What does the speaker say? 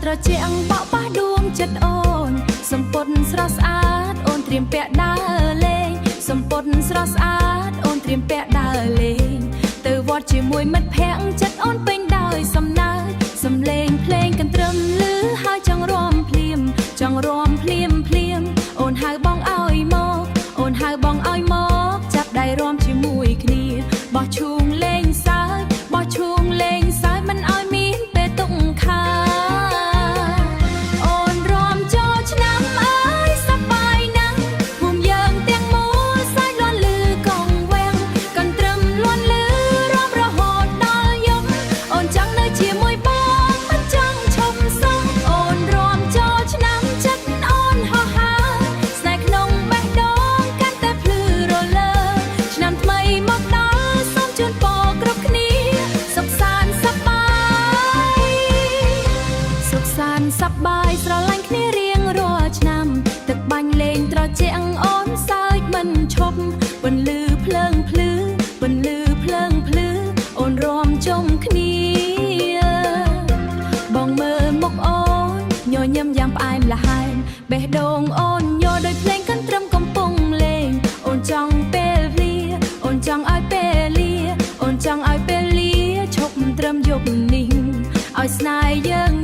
ត្រជាក់បោកប៉ះដួងចិត្តអូនសំពត់ស្រស់ស្អាតអូនត្រៀមពាក់ដើរលេងសំពត់ស្រស់ស្អាតអូនត្រៀមពាក់ដើរលេងទៅវត្តជាមួយមិត្តភក្តិចិត្តអូនពេញដោយសំណើចសំឡេងភ្លេងកន្ទ្រឹមឮហើយចង់រាំភ្លាមចង់រាំភ្លាមភ្លាមអូនហៅបងឲ្យមកអូនហៅបងឲ្យមកចាប់ដៃរាំជាមួយគ្នាបោះឈូងលេងសើចបោះឈូងលេងសើចមិនឲ្យមានពេលទុកខាអូនរាំចូលឆ្នាំអើយសប្បាយណាស់ភូមិយើងទាំងមូលសើចលាន់លឺកងវាំងកន្ទ្រឹមលាន់លឺរាំរហូតដល់យប់អូនចង់នៅជាមួយបងមិនចង់ឈប់សោះអូនរាំចូលឆ្នាំចិត្តអូនហោះហើរស្នេហ៍ក្នុងបេះដូងកាន់តែភ្លឺរលើឆ្នាំថ្មីមកដល់សូមជូនពរគ្រប់គ្នាសុខសាន្តសប្បាយសុខសាន្តសប្បាយស្រឡាញ់គ្នារៀងរាល់ឆ្នាំទឹកបាញ់លេងត្រជាក់អូនសើចមិនឈប់ពន្លឺភ្លើងភ្លឺពន្លឺភ្លើងភ្លឺអូនរាំជុំគ្នាបងមើលមុខអូនញញឹមយ៉ាងផ្អែមល្ហែមបេះដូងអូនញ័រដោយភ្លេងកន្ទ្រឹមកំពុងលេងអូនចង់ពេលវេលាអូនចង់ឲ្យពេលលាអូនចង់ឲ្យពេលលាឈប់ត្រឹមយប់នេះឲ្យស្នេហ៍យើង